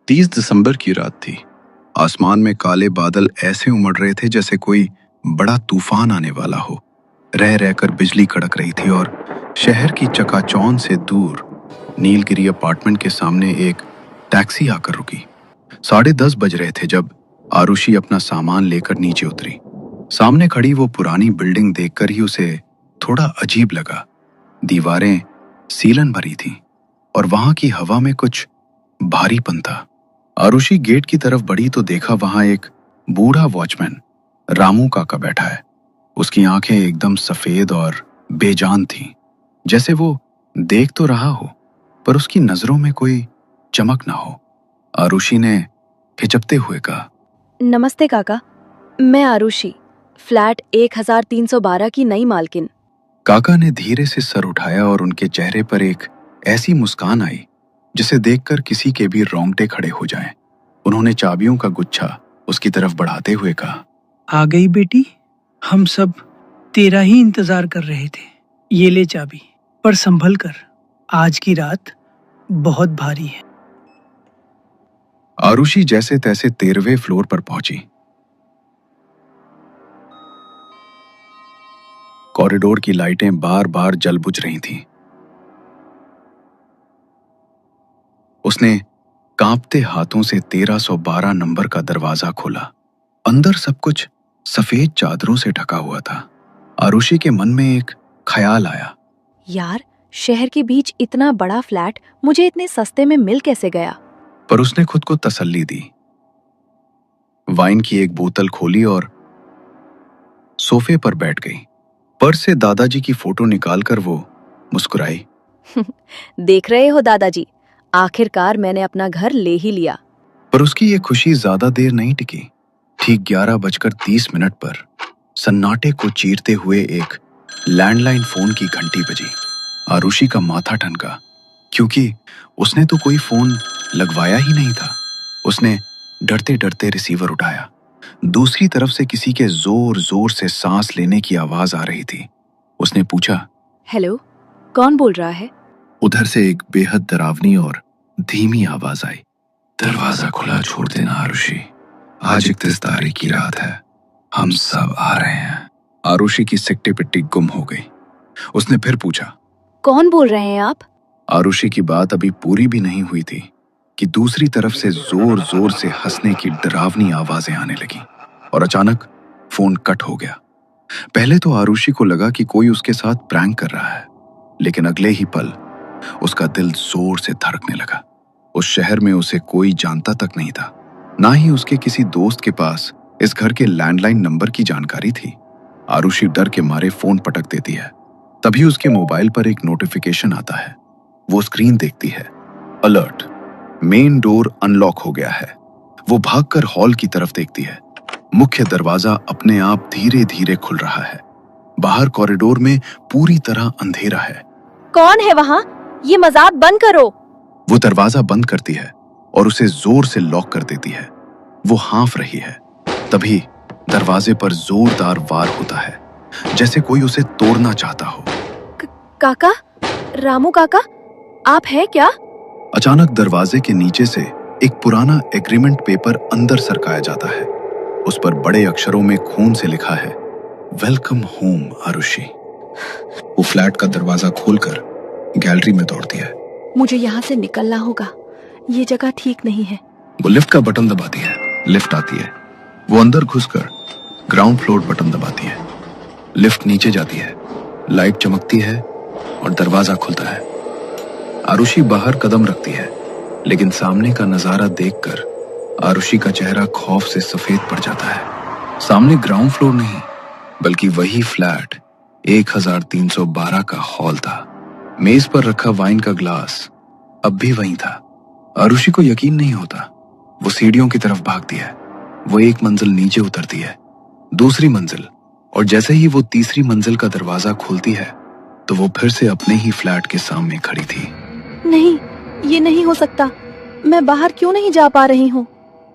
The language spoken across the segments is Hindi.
30 दिसंबर की रात थी। आसमान में काले बादल ऐसे उमड़ रहे थे जैसे कोई बड़ा तूफान आने वाला हो। रह रहकर बिजली कड़क रही थी और शहर की चकाचौंध से दूर नीलगिरी अपार्टमेंट के सामने एक टैक्सी आकर रुकी। 10:30 बज रहे थे जब आरुषि अपना सामान लेकर नीचे उतरी। सामने खड़ी वो पुरानी बिल्डिंग देखकर ही उसे थोड़ा अजीब लगा। दीवारें सीलन भरी थीं और वहां की हवा में कुछ भारीपन था। आरुषि गेट की तरफ बढ़ी तो देखा वहां एक बूढ़ा वॉचमैन रामू काका बैठा है। उसकी आंखें एकदम सफेद और बेजान थीं, जैसे वो देख तो रहा हो पर उसकी नजरों में कोई चमक ना हो। आरुषि ने हिचकते हुए कहा, नमस्ते काका, मैं आरुषि, फ्लैट 1312 की नई मालकिन। काका ने धीरे से सर उठाया और उनके चेहरे पर एक ऐसी मुस्कान आई जिसे देखकर किसी के भी रोंगटे खड़े हो जाएं। उन्होंने चाबियों का गुच्छा उसकी तरफ बढ़ाते हुए कहा, आ गई बेटी, हम सब तेरा ही इंतजार कर रहे थे। ये ले चाबी, पर संभल कर, आज की रात बहुत भारी है। आरुषि जैसे तैसे 13वें फ्लोर पर पहुंची। कॉरिडोर की लाइटें बार बार जल बुझ रही थीं। उसने कांपते हाथों से 1312 नंबर का दरवाजा खोला। अंदर सब कुछ सफेद चादरों से ढका हुआ था। आरुषि के मन में एक ख्याल आया, यार, शहर के बीच इतना बड़ा फ्लैट मुझे इतने सस्ते में मिल कैसे गया? पर उसने खुद को तसल्ली दी। वाइन की एक बोतल खोली और सोफे पर बैठ गई। पर्स से दादाजी की फोटो निकालकर वो मुस्कुराई। देख रहे हो दादाजी, आखिरकार मैंने अपना घर ले ही लिया। पर उसकी ये खुशी ज्यादा देर नहीं टिकी। ठीक 11:30 पर सन्नाटे को चीरते हुए एक लैंडलाइन फोन की घंटी बजी। आरुषि का माथा ठनका, क्योंकि उसने तो कोई फोन लगवाया ही नहीं था। उसने डरते डरते रिसीवर उठाया। दूसरी तरफ से किसी के जोर जोर से सांस लेने की आवाज आ रही थी। उसने पूछा, हेलो, कौन बोल रहा है? उधर से एक बेहद डरावनी और धीमी आवाज आई, दरवाजा खुला छोड़ देना आरुषि, आज 31 तारीख की रात है, हम सब आ रहे हैं। आरुषि की सिकटी पिट्टी गुम हो गई। उसने फिर पूछा, कौन बोल रहे हैं आप? आरुषि की बात अभी पूरी भी नहीं हुई थी कि दूसरी तरफ से जोर जोर से हंसने की डरावनी आवाजें आने लगी और अचानक फोन कट हो गया। पहले तो आरुषि को लगा कि कोई उसके साथ प्रैंक कर रहा है, लेकिन अगले ही पल उसका दिल जोर से धड़कने लगा। उस शहर में उसे कोई जानता तक नहीं था, ना ही उसके किसी दोस्त के पास इस घर के लैंडलाइन नंबर की जानकारी थी। आरुषि डर के मारे फोन पटक देती है। तभी उसके मोबाइल पर एक नोटिफिकेशन आता है। वो स्क्रीन देखती है, अलर्ट, मेन डोर अनलॉक हो गया है। वो भागकर हॉल की तरफ देखती है। मुख्य दरवाजा अपने आप धीरे धीरे खुल रहा है। बाहर कॉरिडोर में पूरी तरह अंधेरा है। कौन है वहाँ? ये मजाक बंद करो। वो दरवाजा बंद करती है और उसे जोर से लॉक कर देती है। वो हाँफ रही है। तभी दरवाजे पर जोरदार वार होता है, जैसे कोई उसे तोड़ना चाहता हो। काका, रामू काका, आप हैं क्या? अचानक दरवाजे के नीचे से एक पुराना एग्रीमेंट पेपर अंदर सरकाया जाता है। उस पर बड़े अक्षरों में खून से लिखा है, वेलकम होम आरुषि। वो फ्लैट का दरवाजा खोलकर गैलरी में दौड़ती है। मुझे यहाँ से निकलना होगा, ये जगह ठीक नहीं है। वो लिफ्ट का बटन दबाती है, लिफ्ट आती है। वो अंदर घुसकर ग्राउंड फ्लोर बटन दबाती है। लिफ्ट नीचे जाती है, लाइट चमकती है और दरवाजा खुलता है। आरुषि बाहर कदम रखती है, लेकिन सामने का नजारा देखकर आरुषि का चेहरा खौफ से सफेद पड़ जाता है। सामने ग्राउंड फ्लोर नहीं, बल्कि वही फ्लैट 1312 का हॉल था। मेज पर रखा वाइन का ग्लास अब भी वहीं था। आरुषि को यकीन नहीं होता। वो सीढ़ियों की तरफ भागती है। वो एक मंजिल नीचे उतरती है, दूसरी मंजिल, और जैसे ही वो तीसरी मंजिल का दरवाजा खोलती है तो वो फिर से अपने ही फ्लैट के सामने खड़ी थी। नहीं, ये नहीं हो सकता। मैं बाहर क्यों नहीं जा पा रही हूँ?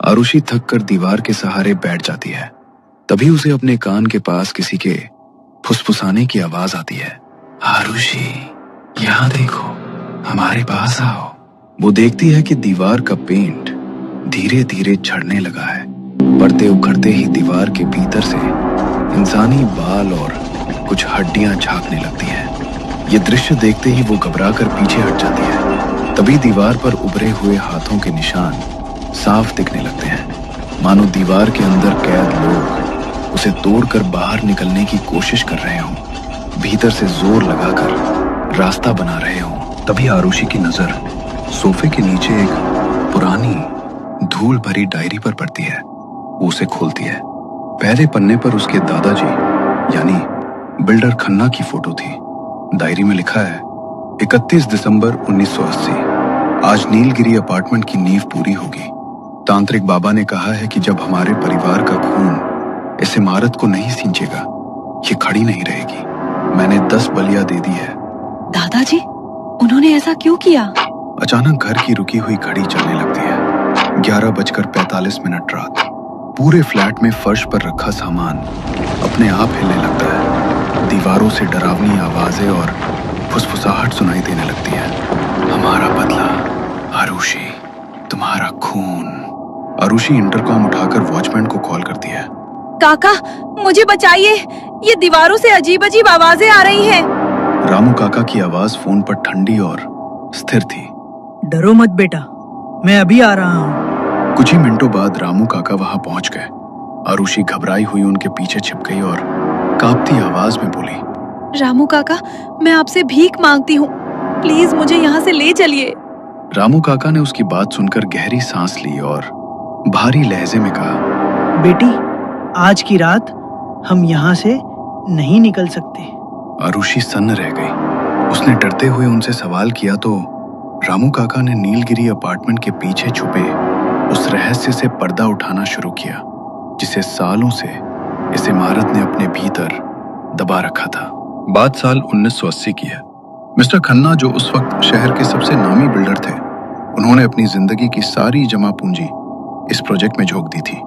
आरुषि थक कर दीवार के सहारे बैठ जाती है। तभी उसे अपने कान के पास किसी के फुसफुसाने की आवाज आती है, आरुषि, यहाँ देखो, हमारे पास आओ। वो देखती है कि दीवार का पेंट धीरे धीरे झड़ने लगा है। पर्दे उखड़ते ही दीवार के भीतर से इंसानी बाल और कुछ हड्डियां झांकने लगती हैं। ये दृश्य देखते ही वो घबराकर पीछे हट जाती है। तभी दीवार पर उभरे हुए हाथों के निशान साफ दिखने लगते हैं, मानो दीवार के अंदर कैद लोग उसे तोड़कर बाहर निकलने की कोशिश कर रहे हों, भीतर से जोर लगाकर रास्ता बना रहे हों। तभी आरुषि की नजर सोफे के नीचे एक पुरानी धूल भरी डायरी पर पड़ती है। वो उसे खोलती है। पहले पन्ने पर उसके दादाजी यानी बिल्डर खन्ना की फोटो थी। डायरी में लिखा है 31 दिसंबर 1980, आज नीलगिरी अपार्टमेंट की नींव पूरी होगी। तांत्रिक बाबा ने कहा है कि जब हमारे परिवार का खून इस इमारत को नहीं सींचेगा, ये खड़ी नहीं रहेगी। मैंने 10 बलियां दे दी है। दादाजी, उन्होंने ऐसा क्यों किया? अचानक घर की रुकी हुई घड़ी चलने लगती है। 11:45 रात। पूरे फ्लैट में फर्श पर रखा सामान अपने आप हिलने लगता है। दीवारों से डरावनी आवाजें और फुसफुसाहट सुनाई देने लगती है। हमारा बदला, आरुषि, तुम्हारा खून। आरुषि इंटरकॉम उठाकर वॉचमैन को कॉल करती है। काका, मुझे बचाइए, ये दीवारों से अजीब अजीब आवाजें आ रही हैं। रामू काका की आवाज फोन पर ठंडी और स्थिर थी। डरो मत बेटा, मैं अभी आ रहा हूँ। कुछ ही मिनटों बाद रामू काका वहां पहुंच गए। आरुषि घबराई हुई उनके पीछे छिप गई और कांपती आवाज में बोली, रामू काका, मैं आपसे भीख मांगती हूँ, प्लीज मुझे यहाँ से ले चलिए। रामू काका ने उसकी बात सुनकर गहरी सांस ली और भारी लहजे में कहा, बेटी, आज की रात हम यहाँ से नहीं निकल सकते। आरुषि सन्न रह गई। उसने डरते हुए उनसे सवाल किया तो रामू काका ने नीलगिरी अपार्टमेंट के पीछे छुपे उस रहस्य से पर्दा उठाना शुरू किया, जिसे सालों से इस इमारत ने अपने भीतर दबा रखा था। बात साल 1980 की है। मिस्टर खन्ना, जो उस वक्त शहर के सबसे नामी बिल्डर थे, उन्होंने अपनी जिंदगी की सारी जमा पूंजी इस प्रोजेक्ट में झोंक दी थी।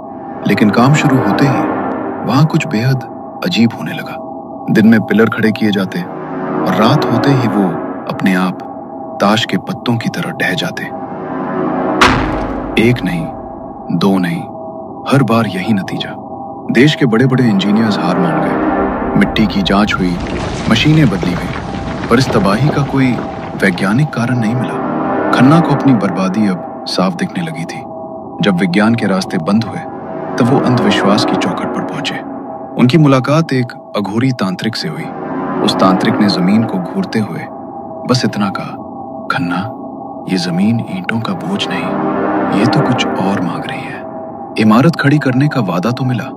लेकिन काम शुरू होते ही वहां कुछ बेहद अजीब होने लगा। दिन में पिलर खड़े किए जाते और रात होते ही वो अपने आप ताश के पत्तों की तरह ढह जाते। एक नहीं, दो नहीं, हर बार यही नतीजा। देश के बड़े बड़े इंजीनियर्स हार मान गए। मिट्टी की जांच हुई, मशीनें बदली गई, पर इस तबाही का कोई वैज्ञानिक कारण नहीं मिला। खन्ना को अपनी बर्बादी अब साफ दिखने लगी थी। जब विज्ञान के रास्ते बंद हुए तब वो अंधविश्वास की चौखट पर पहुंचे। उनकी मुलाकात एक अघोरी तांत्रिक से हुई। उस तांत्रिक ने जमीन को घूरते हुए बस इतना कहा, खन्ना, ये जमीन ईंटों का बोझ नहीं, ये तो कुछ और मांग रही है। इमारत खड़ी करने का वादा तो मिला,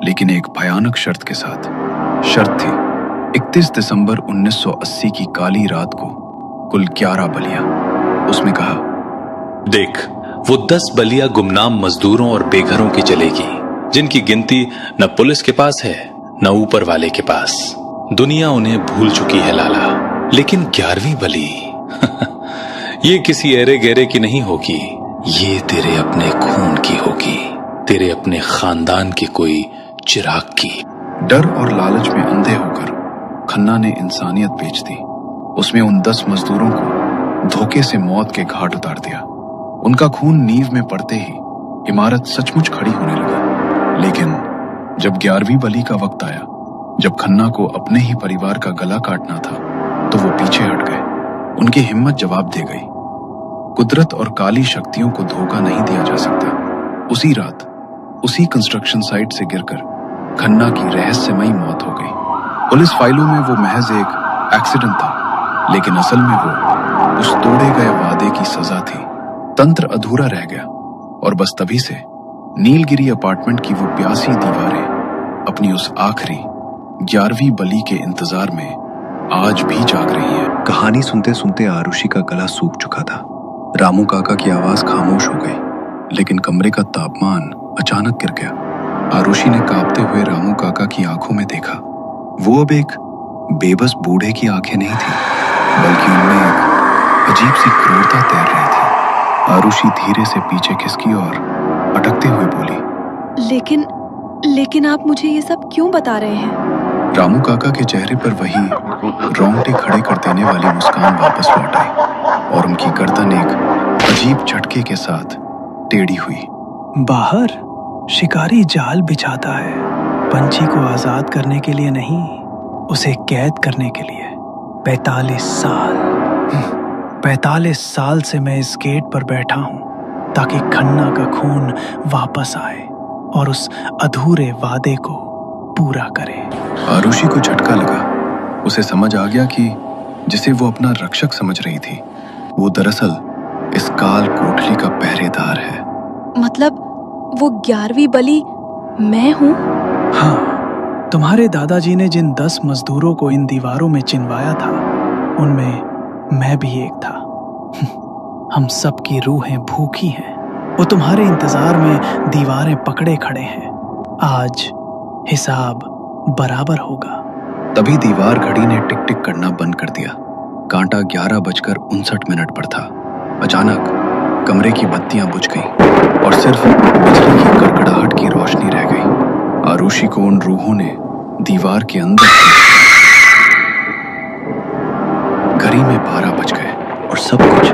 लेकिन एक भयानक शर्त के साथ। शर्त थी 31 दिसंबर 1980 की काली रात को कुल 11 बलियां। उसमें कहा, देख, वो 10 बलियां गुमनाम मजदूरों और बेघरों की जलेगी, जिनकी गिनती न पुलिस के पास है न ऊपर वाले के पास। दुनिया उन्हें भूल चुकी है लाला। लेकिन 11वीं बलि ये किसी एरे गहरे की नहीं होगी, ये तेरे अपने खून की होगी, तेरे अपने खानदान के कोई चिराग की। डर और लालच में अंधे होकर खन्ना ने इंसानियत बेच दी। उसने उन 10 मजदूरों को धोखे से मौत के घाट उतार दिया। उनका खून नींव में पड़ते ही इमारत सचमुच खड़ी होने लगी। लेकिन जब 11वीं बलि का वक्त आया, जब खन्ना को अपने ही परिवार का गला काटना था, तो वो पीछे हट गए। उनकी हिम्मत जवाब दे गई। कुदरत और काली शक्तियों को धोखा नहीं दिया जा सकता। उसी रात उसी कंस्ट्रक्शन साइट से गिरकर खन्ना की रहस्यमयी मौत हो गई। पुलिस फाइलों में वो महज एक एक्सीडेंट था, लेकिन असल में वो उस तोड़े गए वादे की सजा थी। तंत्र अधूरा रह गया और बस तभी से नीलगिरी अपार्टमेंट की वो प्यासी दीवारें अपनी उस आखिरी 11वीं बलि के इंतजार में आज भी जाग रही है। कहानी सुनते सुनते आरुषि का गला सूख चुका था। रामू काका की आवाज खामोश हो गई, लेकिन कमरे का तापमान अचानक गिर गया। आरुषि ने कांपते हुए रामू काका की आंखों में देखा। वो अब एक बेबस बूढ़े की आंखें नहीं थी, बल्कि उनमें एक अजीब सी क्रूरता तैर रही थी। आरुषि धीरे से पीछे खिसकी और अटकते हुए बोली, लेकिन आप मुझे ये सब क्यों बता रहे हैं? रामू काका के चेहरे पर वही रोंगटे खड़े कर देने वाली मुस्कान वापस लौट आई और उनकी गर्दन एक अजीब झटके के साथ टेढ़ी हुई। बाहर शिकारी जाल बिछाता है, पंछी को आजाद करने के लिए नहीं, उसे कैद करने के लिए। 45 साल से मैं इस गेट पर बैठा हूं ताकि खन्ना का खून वापस आए और उस अधूरे वादे को पूरा करे। आरुषि को झटका लगा। उसे समझ आ गया कि जिसे वो अपना रक्षक समझ रही थी, वो दरअसल इस काल कोठरी का पहरेदार है। मतलब वो 11वीं बलि मैं हूँ? हाँ, तुम्हारे दादाजी ने जिन 10 मजदूरों को इन दीवारों में चिनवाया था, उनमें मैं भी एक था। हम सब की रूहें भूखी हैं, वो तुम्हारे इंतजार में दीवारें पकड़े खड़े हैं। आज हिसाब बराबर होगा। तभी दीवार घड़ी ने टिक टिक करना बंद कर दिया। कांटा 11:59 पर था। अचानक कमरे की बत्तियां बुझ गईं और सिर्फ बिजली की कड़कड़ाहट की रोशनी रह गई। आरुषि को उन रूहों ने दीवार के अंदर घड़ी में 12 बज गए और सब कुछ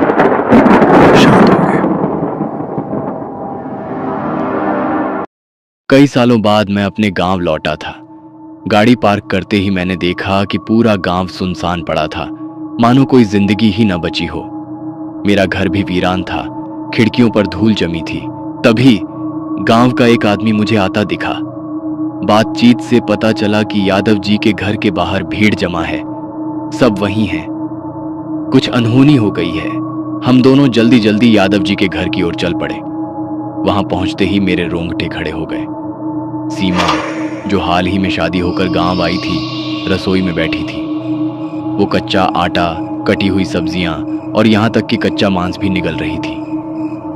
शांत हो गया। कई सालों बाद मैं अपने गांव लौटा था। गाड़ी पार्क करते ही मैंने देखा कि पूरा गांव सुनसान पड़ा था, मानो कोई जिंदगी ही न बची हो। मेरा घर भी वीरान था, खिड़कियों पर धूल जमी थी। तभी गांव का एक आदमी मुझे आता दिखा। बातचीत से पता चला कि यादव जी के घर के बाहर भीड़ जमा है, सब वहीं हैं। कुछ अनहोनी हो गई है। हम दोनों जल्दी जल्दी यादव जी के घर की ओर चल पड़े। वहां पहुंचते ही मेरे रोंगटे खड़े हो गए। सीमा, जो हाल ही में शादी होकर गांव आई थी, रसोई में बैठी थी। वो कच्चा आटा, कटी हुई सब्जियां और यहां तक कि कच्चा मांस भी निगल रही थी।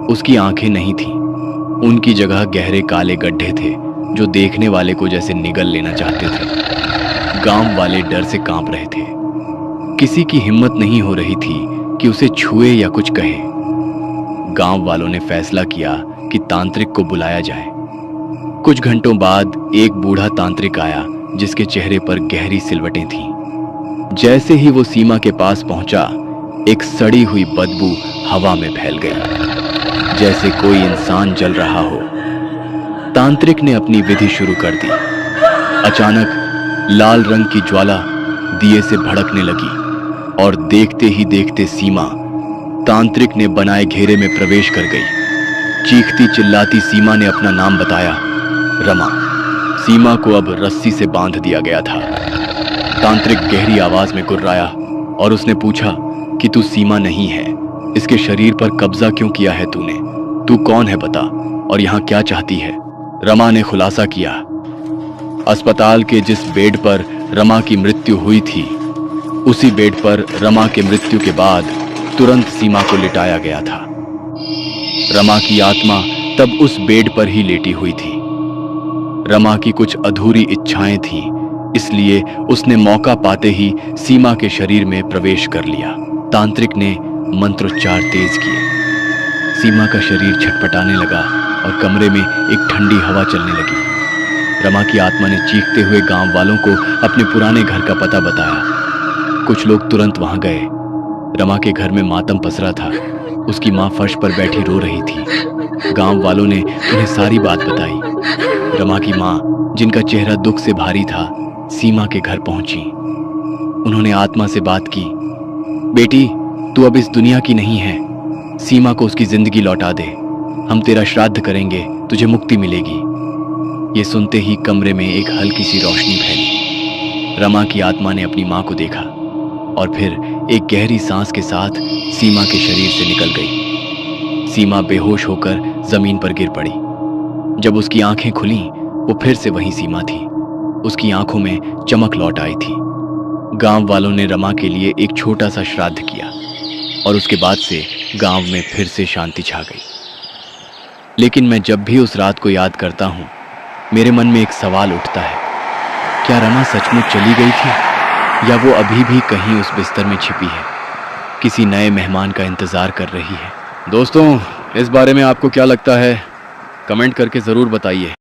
उसकी आंखें नहीं थीं, उनकी जगह गहरे काले गड्ढे थे जो देखने वाले को जैसे निगल लेना चाहते थे। गांव वाले डर से कांप रहे थे। किसी की हिम्मत नहीं हो रही थी कि उसे छुए या कुछ कहे। गांव वालों ने फैसला किया कि तांत्रिक को बुलाया जाए। कुछ घंटों बाद एक बूढ़ा तांत्रिक आया जिसके चेहरे पर गहरी सिलवटें थीं। जैसे ही वो सीमा के पास पहुंचा, एक सड़ी हुई बदबू हवा में फैल गई, जैसे कोई इंसान जल रहा हो। तांत्रिक ने अपनी विधि शुरू कर दी। अचानक लाल रंग की ज्वाला दिए से भड़कने लगी और देखते ही देखते सीमा तांत्रिक ने बनाए घेरे में प्रवेश कर गई। चीखती चिल्लाती सीमा ने अपना नाम बताया, रमा। सीमा को अब रस्सी से बांध दिया गया था। तांत्रिक गहरी आवाज में गुर्राया और उसने पूछा कि तू सीमा नहीं है, इसके शरीर पर कब्जा क्यों किया है तूने? तू कौन है बता, और यहाँ क्या चाहती है? रमा ने खुलासा किया, अस्पताल के जिस बेड पर रमा की मृत्यु हुई थी, उसी बेड पर रमा के मृत्यु के बाद तुरंत सीमा को लिटाया गया था। रमा की आत्मा तब उस बेड पर ही लेटी हुई थी। रमा की कुछ अधूरी इच्छाएं थीं, इसलिए उसने मौका पाते ही सीमा के शरीर में प्रवेश कर लिया। तांत्रिक ने मंत्रोच्चार तेज किए। सीमा का शरीर छटपटाने लगा और कमरे में एक ठंडी हवा चलने लगी। रमा की आत्मा ने चीखते हुए गांव वालों को अपने पुराने घर का पता बताया। कुछ लोग तुरंत वहां गए। रमा के घर में मातम पसरा था। उसकी माँ फर्श पर बैठी रो रही थी। गांव वालों ने उन्हें सारी बात बताई। रमा की माँ, जिनका चेहरा दुख से भारी था, सीमा के घर पहुंची। उन्होंने आत्मा से बात की, बेटी, तू अब इस दुनिया की नहीं है। सीमा को उसकी जिंदगी लौटा दे। हम तेरा श्राद्ध करेंगे, तुझे मुक्ति मिलेगी। ये सुनते ही कमरे में एक हल्की सी रोशनी फैली। रमा की आत्मा ने अपनी माँ को देखा और फिर एक गहरी सांस के साथ सीमा के शरीर से निकल गई। सीमा बेहोश होकर जमीन पर गिर पड़ी। जब उसकी आंखें खुली, वो फिर से वही सीमा थी। उसकी आंखों में चमक लौट आई थी। गांव वालों ने रमा के लिए एक छोटा सा श्राद्ध किया और उसके बाद से गांव में फिर से शांति छा गई। लेकिन मैं जब भी उस रात को याद करता हूँ, मेरे मन में एक सवाल उठता है, क्या रमा सचमुच चली गई थी या वो अभी भी कहीं उस बिस्तर में छिपी है, किसी नए मेहमान का इंतजार कर रही है? दोस्तों, इस बारे में आपको क्या लगता है? कमेंट करके ज़रूर बताइए।